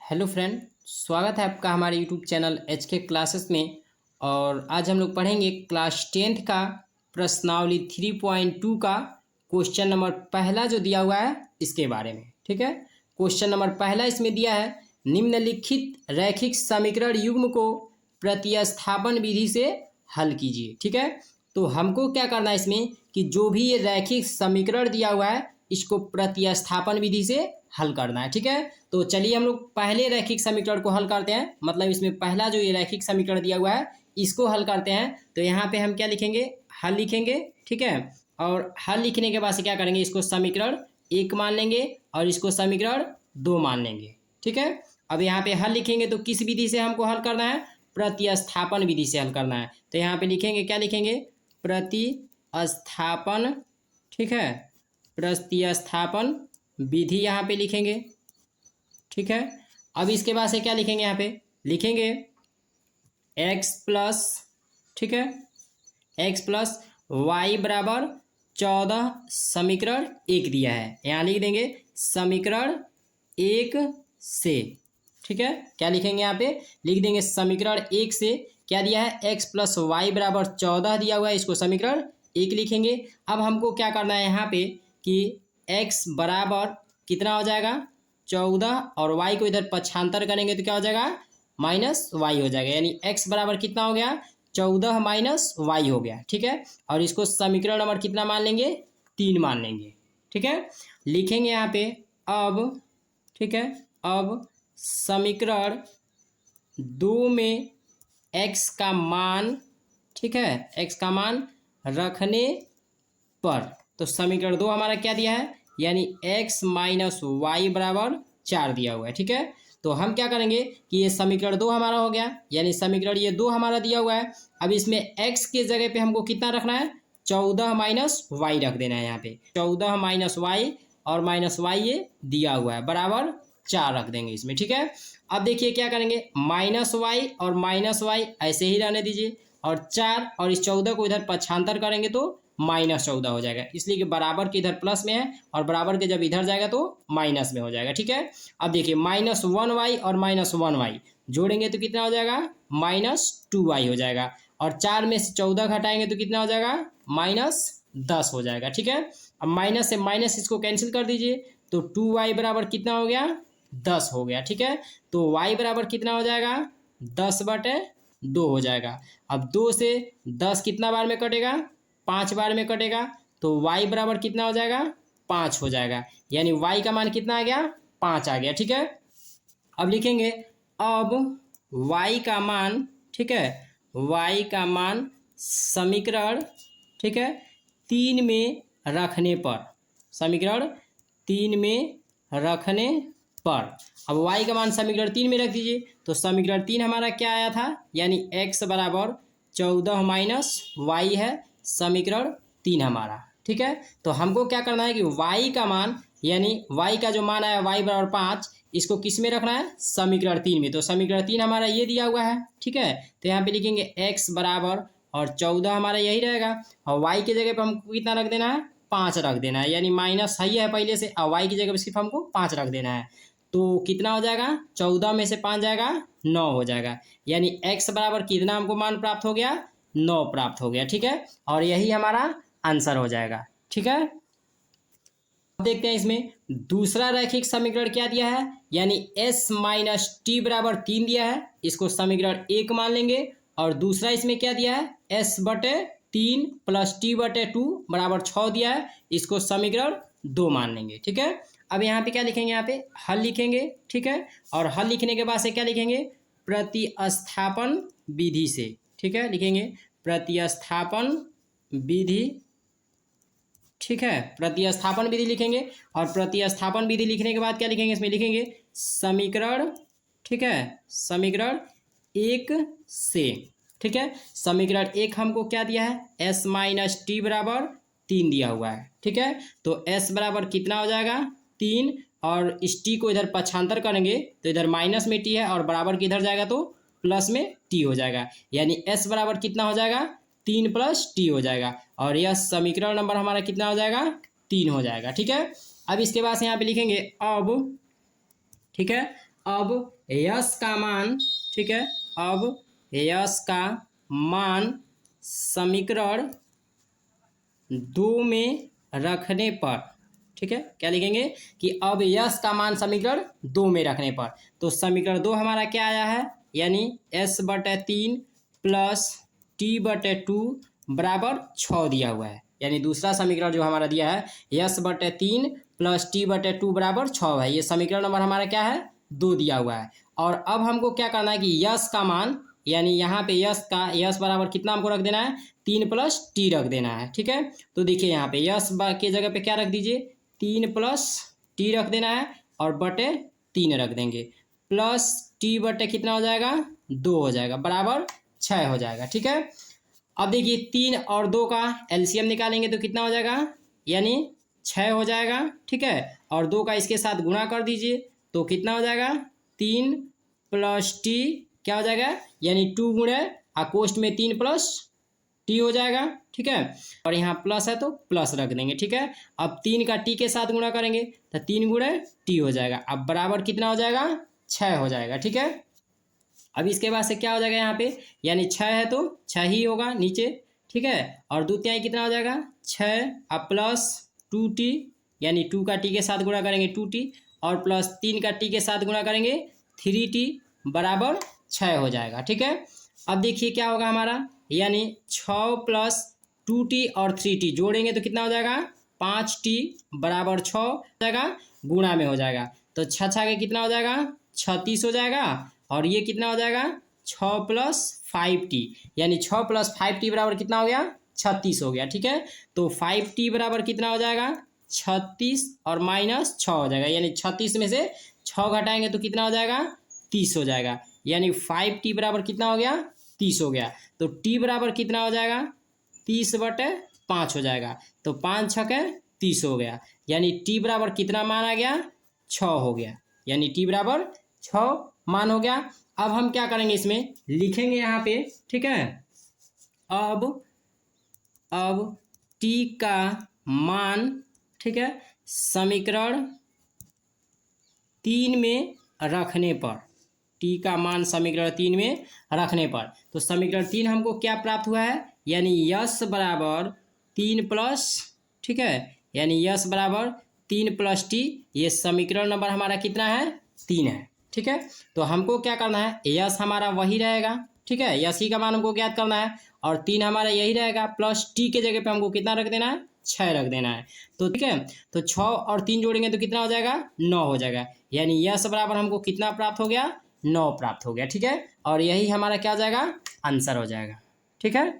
Hello friend, स्वागत है आपका हमारे यूट्यूब चैनल HK क्लासेस में। और आज हम लोग पढ़ेंगे क्लास 10th का प्रश्नावली 3.2 का क्वेश्चन नंबर पहला जो दिया हुआ है इसके बारे में। ठीक है, क्वेश्चन नंबर पहला इसमें दिया है, निम्नलिखित रैखिक समीकरण युग्म को प्रतिस्थापन विधि से हल कीजिए। ठीक है, तो हमको क्या करना है इसमें कि जो भी ये रैखिक समीकरण दिया हुआ है इसको प्रतिस्थापन विधि से हल करना है। ठीक है, तो चलिए हम लोग पहले रैखिक समीकरण को हल करते हैं। मतलब इसमें पहला जो ये रैखिक समीकरण दिया हुआ है इसको हल करते हैं। तो यहाँ पे हम क्या लिखेंगे, हल लिखेंगे। ठीक है, और हल लिखने के बाद से क्या करेंगे, इसको समीकरण 1 मान लेंगे और इसको समीकरण 2 मान लेंगे। ठीक है, अब यहाँ पे हल लिखेंगे तो किस विधि से हमको हल करना है, प्रतिस्थापन विधि से हल करना है। तो यहाँ पे लिखेंगे, क्या लिखेंगे, प्रतिस्थापन। ठीक है, प्रतिस्थापन विधि यहाँ पे लिखेंगे। ठीक है, अब इसके बाद से क्या लिखेंगे, यहाँ पे लिखेंगे x प्लस, ठीक है, x प्लस वाई बराबर 14 समीकरण 1 दिया है, यहाँ लिख देंगे समीकरण 1 से। ठीक है, क्या लिखेंगे, यहाँ पे लिख देंगे समीकरण 1 से क्या दिया है, x प्लस वाई बराबर 14 दिया हुआ है, इसको समीकरण 1 लिखेंगे। अब हमको क्या करना है यहाँ पे कि x बराबर कितना हो जाएगा 14 और y को इधर पक्षांतर करेंगे तो क्या हो जाएगा, माइनस वाई हो जाएगा। यानी x बराबर कितना हो गया, 14 माइनस वाई हो गया। ठीक है, और इसको समीकरण नंबर कितना मान लेंगे, 3 मान लेंगे। ठीक है, लिखेंगे यहाँ पे अब, ठीक है, अब समीकरण 2 में x का मान, ठीक है, x का मान रखने पर, तो समीकरण 2 हमारा क्या दिया है, यानी x माइनस वाई बराबर 4 दिया हुआ है। ठीक है, तो हम क्या करेंगे कि ये समीकरण 2 हमारा हो गया, यानी समीकरण ये 2 हमारा दिया हुआ है। अब इसमें x के जगह पे हमको कितना रखना है, 14 माइनस वाई रख देना है। यहाँ पे 14 माइनस वाई और माइनस वाई ये दिया हुआ है बराबर 4 रख देंगे इसमें। ठीक है, अब देखिए क्या करेंगे, माइनस वाई और माइनस वाई ऐसे ही रहने दीजिए और 4 और इस 14 को इधर पक्षांतर करेंगे तो -14 हो जाएगा, इसलिए कि बराबर के इधर प्लस में है और बराबर के जब इधर जाएगा तो माइनस में हो जाएगा। ठीक है, अब देखिए -1y और -1y जोड़ेंगे तो कितना हो जाएगा, -2y हो जाएगा और 4 में से 14 घटाएंगे तो कितना हो जाएगा, -10 हो जाएगा। ठीक है, अब माइनस से माइनस इसको कैंसिल कर दीजिए तो 2y बराबर कितना हो गया, 10 हो गया। ठीक है, तो y बराबर कितना हो जाएगा, 10/2 हो जाएगा। अब 2 से 10 कितना बार में कटेगा, 5 बार में कटेगा, तो y बराबर कितना हो जाएगा, 5 हो जाएगा। यानी y का मान कितना आ गया, 5 आ गया। ठीक है, अब लिखेंगे अब y का मान, ठीक है, y का मान समीकरण, ठीक है, 3 में रखने पर, समीकरण 3 में रखने पर। अब y का मान समीकरण 3 में रख दीजिए तो समीकरण 3 हमारा क्या आया था, यानी x बराबर 14 माइनस वाई है समीकरण 3 हमारा। ठीक है, तो हमको क्या करना है कि y का मान, यानी y का जो मान आया y बराबर 5, इसको किस में रखना है, समीकरण 3 में। तो समीकरण 3 हमारा ये दिया हुआ है। ठीक है, तो यहाँ पे लिखेंगे x बराबर और 14 हमारा यही रहेगा और y की जगह पे हमको कितना रख देना है, 5 रख देना है, यानी माइनस सही है पहले से और y की जगह पे सिर्फ हमको 5 रख देना है। तो कितना हो जाएगा, 14 में से 5 जाएगा 9 हो जाएगा, यानी x बराबर कितना हमको मान प्राप्त हो गया, 9 प्राप्त हो गया। ठीक है, और यही हमारा आंसर हो जाएगा। ठीक है, अब देखते हैं इसमें दूसरा रैखिक समीकरण क्या दिया है, यानी s माइनस टी बराबर 3 दिया है, इसको समीकरण 1 मान लेंगे। और दूसरा इसमें क्या दिया है, s/3 प्लस t/2 बराबर 6 दिया है, इसको समीकरण 2 मान लेंगे। ठीक है, अब यहाँ पे क्या लिखेंगे, यहाँ पे हल लिखेंगे। ठीक है, और हल लिखने के बाद से क्या लिखेंगे, प्रतिस्थापन विधि से। ठीक है, लिखेंगे प्रतिस्थापन विधि। ठीक है, प्रतिस्थापन विधि लिखेंगे और प्रतिस्थापन विधि लिखने के बाद क्या लिखेंगे, इसमें लिखेंगे समीकरण, ठीक है, समीकरण 1 से। ठीक है, समीकरण 1 हमको क्या दिया है, s माइनस टी बराबर 3 दिया हुआ है। ठीक है, तो s बराबर कितना हो जाएगा, 3 और इस टी को इधर पक्षांतर करेंगे तो इधर माइनस में टी है और बराबर के इधर जाएगा तो प्लस में टी हो जाएगा, यानी s बराबर कितना हो जाएगा, 3 प्लस टी हो जाएगा और यह समीकरण नंबर हमारा कितना हो जाएगा, 3 हो जाएगा। ठीक है, अब इसके बाद से यहाँ पे लिखेंगे अब, ठीक है, अब यस का मान, ठीक है, अब यस का मान समीकरण 2 में रखने पर, ठीक है, क्या लिखेंगे कि अब यस का मान समीकरण 2 में रखने पर, तो समीकरण 2 हमारा क्या आया है, यानी s/3 प्लस t/2 बराबर 6 दिया हुआ है। यानी दूसरा समीकरण जो हमारा दिया है s/3 प्लस t/2 बराबर 6 है। ये समीकरण नंबर हमारा क्या है, 2 दिया हुआ है। और अब हमको क्या करना है कि यस का मान, यानी यहाँ पे यस बराबर कितना हमको रख देना है, 3 प्लस टी रख देना है, ठीक है। तो देखिए यहाँ पे यस के जगह पे क्या रख दीजिए, 3 प्लस टी रख देना है और बटे 3 रख देंगे, प्लस टी बटे कितना हो जाएगा, 2 हो जाएगा, बराबर 6 हो जाएगा, ठीक है। अब देखिए 3 और 2 का एलसीएम निकालेंगे तो कितना हो जाएगा, यानी 6 हो जाएगा, ठीक है। और 2 का इसके साथ गुणा कर दीजिए तो कितना हो जाएगा, 3 प्लस टी क्या हो जाएगा, यानी 2 गुणे कोष्ठ में 3 प्लस टी हो जाएगा, ठीक है। और यहाँ प्लस है तो प्लस रख देंगे, ठीक है। अब 3 का टी के साथ गुणा करेंगे तो 3 गुणे टी हो जाएगा। अब बराबर कितना हो जाएगा, 6 हो जाएगा, ठीक है। अब इसके बाद से क्या हो जाएगा यहाँ पे, यानी 6 है तो 6 ही होगा नीचे, ठीक है। और द्वितीय कितना हो जाएगा, 6, अब प्लस 2t, यानी 2 का टी के साथ गुणा करेंगे 2t, और प्लस 3 का टी के साथ गुणा करेंगे 3t, बराबर 6 हो जाएगा, ठीक है। अब देखिए क्या होगा हमारा, यानी 6 प्लस 2t और 3t जोड़ेंगे तो कितना हो जाएगा, 5t बराबर 6 हो जाएगा, गुणा में हो जाएगा तो 6 के कितना हो जाएगा, 36 हो जाएगा। और ये कितना हो जाएगा, 6 प्लस 5t, यानी 6 प्लस 5t बराबर कितना हो गया, 36 हो गया, ठीक है। तो 5t बराबर कितना हो जाएगा, 36 और माइनस 6 हो जाएगा, यानी 36 में से 6 घटाएंगे तो कितना हो जाएगा, 30 हो जाएगा, यानी 5t बराबर कितना हो गया, 30 हो गया। तो t बराबर कितना हो जाएगा, 30/5 हो जाएगा, तो 5 छके 30 हो गया, यानी t बराबर कितना मान आ गया, 6 हो गया, यानी t बराबर 6 मान हो गया। अब हम क्या करेंगे, इसमें लिखेंगे यहाँ पे, ठीक है। अब t का मान, ठीक है, समीकरण 3 में रखने पर, t का मान समीकरण 3 में रखने पर, तो समीकरण 3 हमको क्या प्राप्त हुआ है, यानी यस बराबर 3 प्लस, ठीक है, यानी यस बराबर 3 प्लस टी, ये समीकरण नंबर हमारा कितना है, 3 है, ठीक है। तो हमको क्या करना है, यस हमारा वही रहेगा, ठीक है, यस ही का मान हमको ज्ञात करना है, और 3 हमारा यही रहेगा, प्लस टी के जगह पे हमको कितना रख देना है, 6 रख देना है, तो ठीक है। तो 6 और 3 जोड़ेंगे तो कितना हो जाएगा, 9 हो जाएगा, यानी यस बराबर हमको कितना प्राप्त हो गया, 9 प्राप्त हो गया, ठीक है। और यही हमारा क्या हो जाएगा, आंसर हो जाएगा, ठीक है।